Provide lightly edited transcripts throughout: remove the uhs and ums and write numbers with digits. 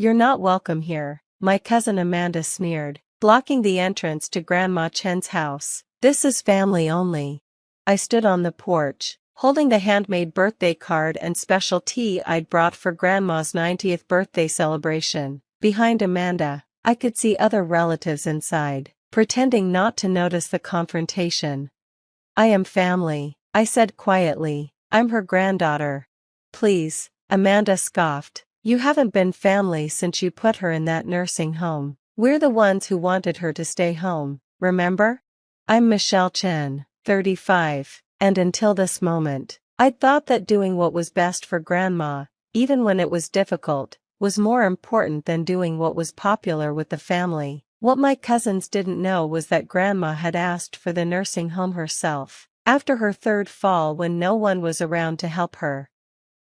"You're not welcome here," my cousin Amanda sneered, blocking the entrance to Grandma Chen's house. "This is family only." I stood on the porch, holding the handmade birthday card and special tea I'd brought for Grandma's 90th birthday celebration. Behind Amanda, I could see other relatives inside, pretending not to notice the confrontation. "I am family," I said quietly. "I'm her granddaughter." "Please," Amanda scoffed. "You haven't been family since you put her in that nursing home. We're the ones who wanted her to stay home, remember?" "I'm Michelle Chen, 35, and until this moment, I'd thought that doing what was best for Grandma, even when it was difficult, was more important than doing what was popular with the family. What my cousins didn't know was that Grandma had asked for the nursing home herself, after her third fall when no one was around to help her.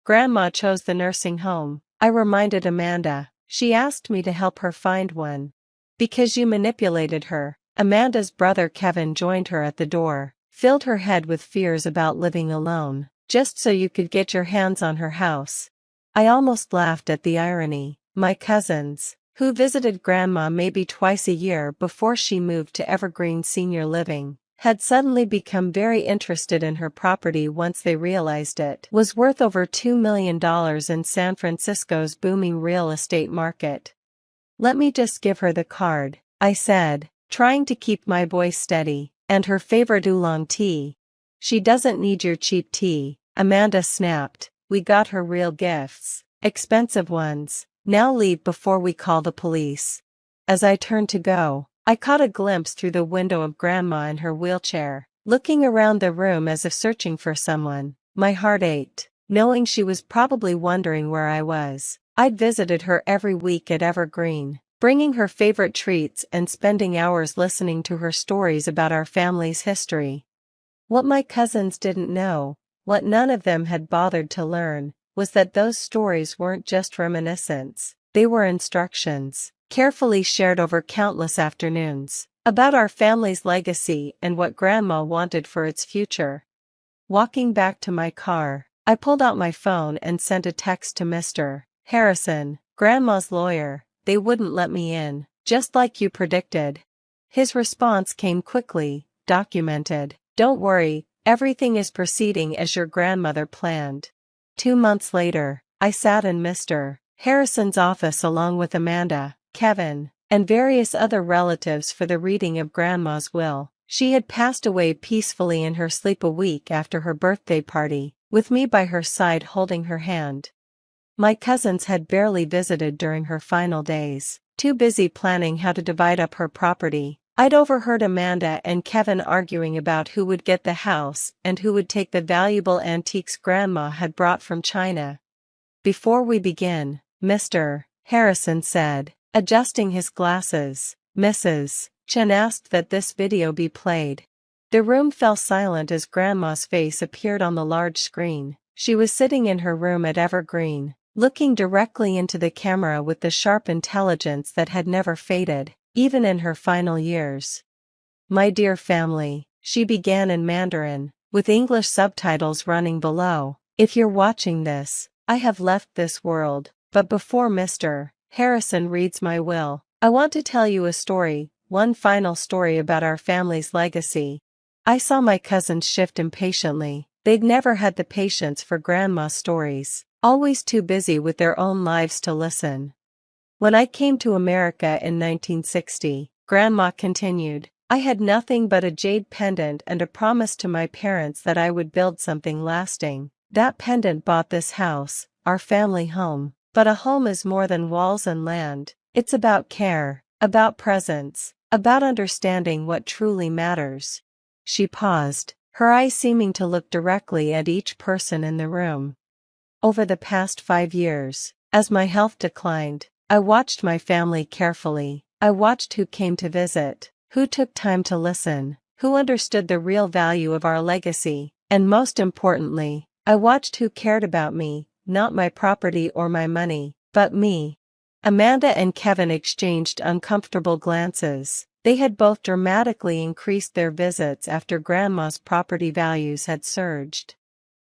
"Grandma chose the nursing home," I reminded Amanda. "She asked me to help her find one." "Because you manipulated her." Amanda's brother Kevin joined her at the door, filled her head with fears about living alone, just so you could get your hands on her house. I almost laughed at the irony. My cousins, who visited Grandma maybe twice a year before she moved to Evergreen Senior Living, had suddenly become very interested in her property once they realized it was worth over $2 million in San Francisco's booming real estate market. "Let me just give her the card," I said, trying to keep my voice steady, "and her favorite oolong tea." "She doesn't need your cheap tea," Amanda snapped. "We got her real gifts. Expensive ones. Now leave before we call the police." As I turned to go, I caught a glimpse through the window of Grandma in her wheelchair, looking around the room as if searching for someone. My heart ached, knowing she was probably wondering where I was. I'd visited her every week at Evergreen, bringing her favorite treats and spending hours listening to her stories about our family's history. What my cousins didn't know, what none of them had bothered to learn, was that those stories weren't just reminiscence, they were instructions, carefully shared over countless afternoons, about our family's legacy and what Grandma wanted for its future. Walking back to my car, I pulled out my phone and sent a text to Mr. Harrison, Grandma's lawyer. "They wouldn't let me in, just like you predicted." His response came quickly, documented. "Don't worry, everything is proceeding as your grandmother planned." 2 months later, I sat in Mr. Harrison's office along with Amanda, Kevin, and various other relatives for the reading of Grandma's will. She had passed away peacefully in her sleep a week after her birthday party, with me by her side holding her hand. My cousins had barely visited during her final days, too busy planning how to divide up her property. I'd overheard Amanda and Kevin arguing about who would get the house and who would take the valuable antiques Grandma had brought from China. "Before we begin," Mr. Harrison said, adjusting his glasses, "Mrs. Chen asked that this video be played." The room fell silent as Grandma's face appeared on the large screen. She was sitting in her room at Evergreen, looking directly into the camera with the sharp intelligence that had never faded, even in her final years. "My dear family," she began in Mandarin, with English subtitles running below. "If you're watching this, I have left this world, but before Mr. Harrison reads my will, I want to tell you a story, one final story about our family's legacy." I saw my cousins shift impatiently. They'd never had the patience for Grandma's stories, always too busy with their own lives to listen. "When I came to America in 1960, Grandma continued, I had nothing but a jade pendant and a promise to my parents that I would build something lasting. That pendant bought this house, our family home. But a home is more than walls and land. It's about care, about presence, about understanding what truly matters." She paused, her eyes seeming to look directly at each person in the room. "Over the past 5 years, as my health declined, I watched my family carefully. I watched who came to visit, who took time to listen, who understood the real value of our legacy, and most importantly, I watched who cared about me, not my property or my money, but me." Amanda and Kevin exchanged uncomfortable glances. They had both dramatically increased their visits after Grandma's property values had surged.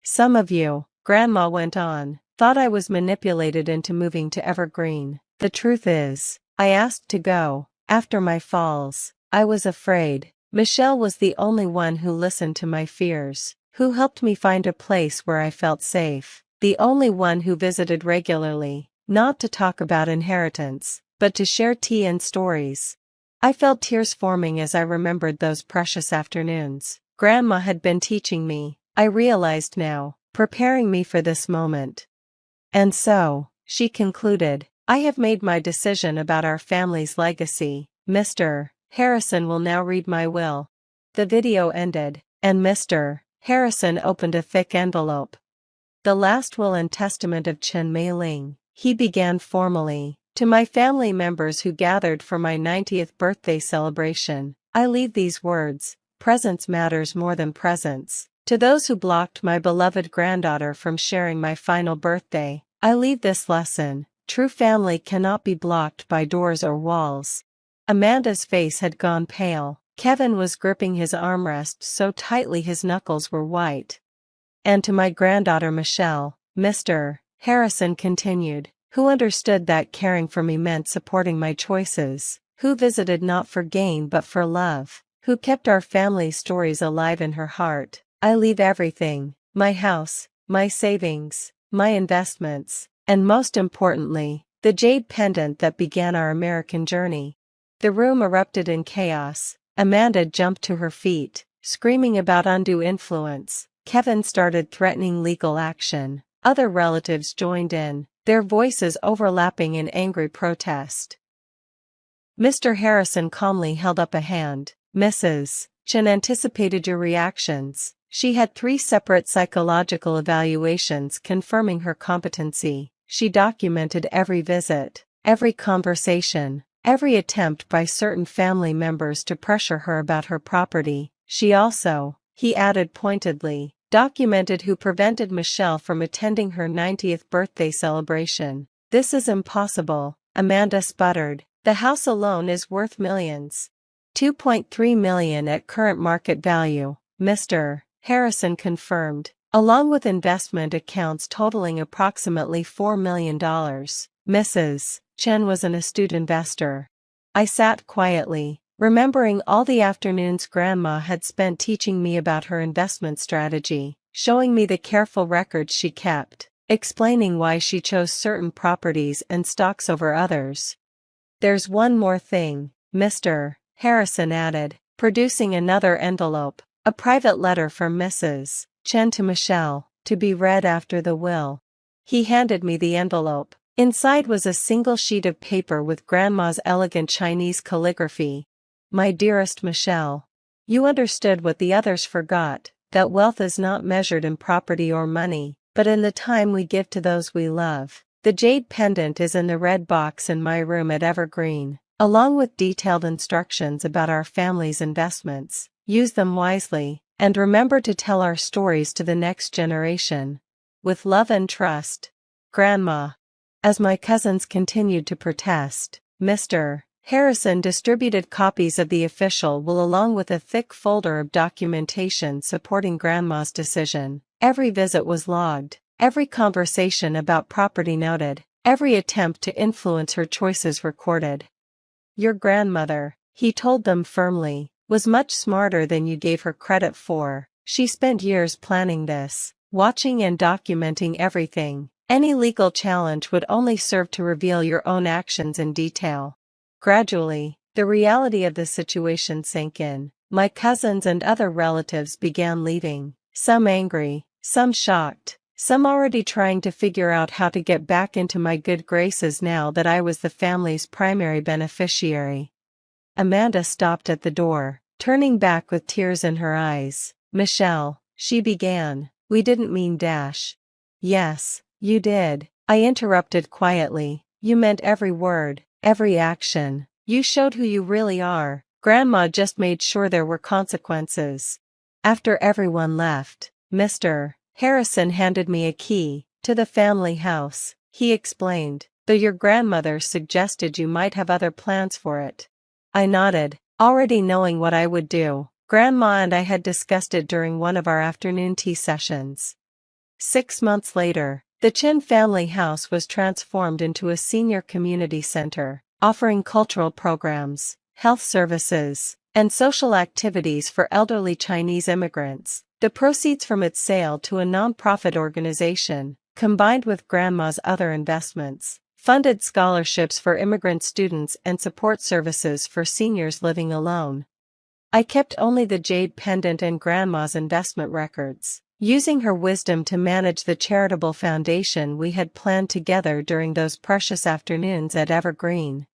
"Some of you," Grandma went on, "thought I was manipulated into moving to Evergreen. The truth is, I asked to go. After my falls, I was afraid. Michelle was the only one who listened to my fears, who helped me find a place where I felt safe, the only one who visited regularly, not to talk about inheritance, but to share tea and stories. I felt tears forming as I remembered those precious afternoons. Grandma had been teaching me, I realized now, preparing me for this moment. And so, she concluded, I have made my decision about our family's legacy. Mr. Harrison will now read my will. The video ended, and Mr. Harrison opened a thick envelope. The last will and testament of Chen Mei-ling, he began formally. To my family members who gathered for my 90th birthday celebration, I leave these words: presence matters more than presents. To those who blocked my beloved granddaughter from sharing my final birthday, I leave this lesson: true family cannot be blocked by doors or walls. Amanda's face had gone pale. Kevin was gripping his armrest so tightly his knuckles were white. And to my granddaughter Michelle, Mr. Harrison continued, who understood that caring for me meant supporting my choices, who visited not for gain but for love, who kept our family stories alive in her heart. I leave everything: my house, my savings, my investments, and most importantly, the jade pendant that began our American journey. The room erupted in chaos. Amanda jumped to her feet, screaming about undue influence. Kevin started threatening legal action. Other relatives joined in, their voices overlapping in angry protest. Mr. Harrison calmly held up a hand. Mrs. Chen anticipated your reactions. She had 3 separate psychological evaluations confirming her competency. She documented every visit, every conversation, every attempt by certain family members to pressure her about her property. She also, he added pointedly, documented who prevented Michelle from attending her 90th birthday celebration. This is impossible, Amanda sputtered. The house alone is worth millions. 2.3 million at current market value, Mr. Harrison confirmed, along with investment accounts totaling approximately $4 million. Mrs. Chen was an astute investor. I sat quietly, remembering all the afternoons Grandma had spent teaching me about her investment strategy, showing me the careful records she kept, explaining why she chose certain properties and stocks over others. There's one more thing, Mr. Harrison added, producing another envelope, a private letter from Mrs. Chen to Michelle, to be read after the will. He handed me the envelope. Inside was a single sheet of paper with Grandma's elegant Chinese calligraphy. My dearest Michelle, you understood what the others forgot, that wealth is not measured in property or money, but in the time we give to those we love. The jade pendant is in the red box in my room at Evergreen, along with detailed instructions about our family's investments. Use them wisely, and remember to tell our stories to the next generation. With love and trust, Grandma. As my cousins continued to protest, Mr. Harrison distributed copies of the official will along with a thick folder of documentation supporting Grandma's decision. Every visit was logged, every conversation about property noted, every attempt to influence her choices recorded. Your grandmother, he told them firmly, was much smarter than you gave her credit for. She spent years planning this, watching and documenting everything. Any legal challenge would only serve to reveal your own actions in detail. Gradually, the reality of the situation sank in. My cousins and other relatives began leaving, some angry, some shocked, some already trying to figure out how to get back into my good graces now that I was the family's primary beneficiary. Amanda stopped at the door, turning back with tears in her eyes. Michelle, she began, we didn't mean dash. Yes, you did, I interrupted quietly. You meant every word, every action. You showed who you really are. Grandma just made sure there were consequences. After everyone left, Mr. Harrison handed me a key to the family house. He explained, though your grandmother suggested you might have other plans for it. I nodded, already knowing what I would do. Grandma and I had discussed it during one of our afternoon tea sessions. 6 months later, The Chin family house was transformed into a senior community center, offering cultural programs, health services, and social activities for elderly Chinese immigrants. The proceeds from its sale to a non-profit organization, combined with Grandma's other investments, funded scholarships for immigrant students and support services for seniors living alone. I kept only the jade pendant and Grandma's investment records, using her wisdom to manage the charitable foundation we had planned together during those precious afternoons at Evergreen.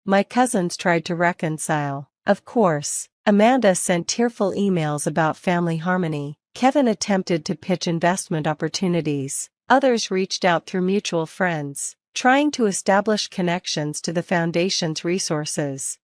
My cousins tried to reconcile. Of course, Amanda sent tearful emails about family harmony. Kevin attempted to pitch investment opportunities. Others reached out through mutual friends, trying to establish connections to the foundation's resources.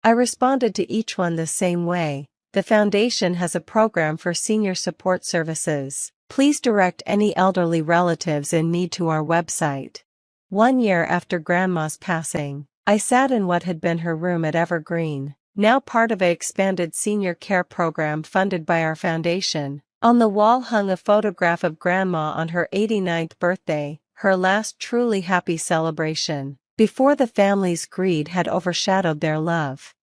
I responded to each one the same way. The foundation has a program for senior support services. Please direct any elderly relatives in need to our website. 1 year after Grandma's passing, I sat in what had been her room at Evergreen, now part of an expanded senior care program funded by our foundation. On the wall hung a photograph of Grandma on her 89th birthday, her last truly happy celebration, before the family's greed had overshadowed their love.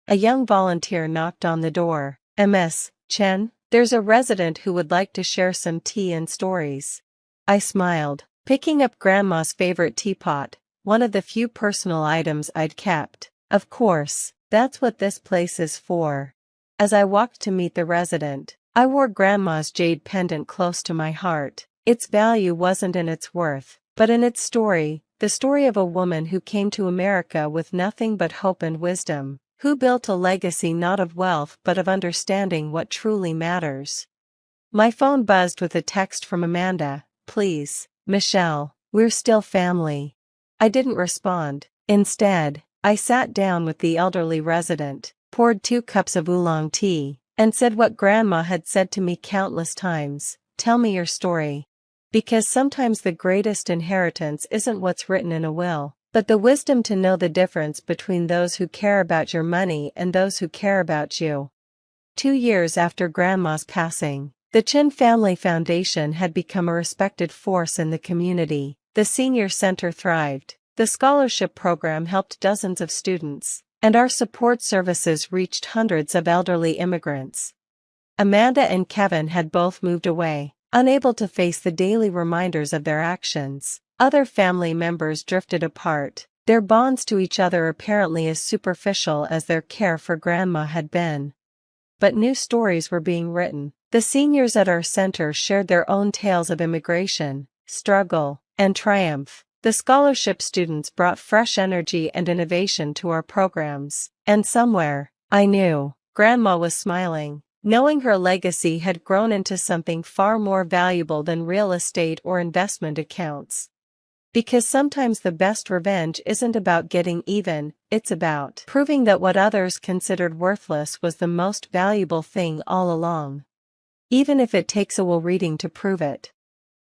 A young volunteer knocked on the door. "Ms. Chen, there's a resident who would like to share some tea and stories." I smiled, picking up Grandma's favorite teapot, one of the few personal items I'd kept. Of course, that's what this place is for. As I walked to meet the resident, I wore Grandma's jade pendant close to my heart. Its value wasn't in its worth, but in its story, the story of a woman who came to America with nothing but hope and wisdom, who built a legacy not of wealth but of understanding what truly matters. My phone buzzed with a text from Amanda. "Please, Michelle, we're still family." I didn't respond. Instead, I sat down with the elderly resident, poured 2 cups of oolong tea, and said what Grandma had said to me countless times: "Tell me your story." Because sometimes the greatest inheritance isn't what's written in a will, but the wisdom to know the difference between those who care about your money and those who care about you. 2 years after Grandma's passing, the Chin Family Foundation had become a respected force in the community. The senior center thrived, the scholarship program helped dozens of students, and our support services reached hundreds of elderly immigrants. Amanda and Kevin had both moved away, unable to face the daily reminders of their actions. Other family members drifted apart, their bonds to each other apparently as superficial as their care for Grandma had been. But new stories were being written. The seniors at our center shared their own tales of immigration, struggle, and triumph. The scholarship students brought fresh energy and innovation to our programs, and somewhere, I knew, Grandma was smiling, knowing her legacy had grown into something far more valuable than real estate or investment accounts. Because sometimes the best revenge isn't about getting even, it's about proving that what others considered worthless was the most valuable thing all along. Even if it takes a will reading to prove it.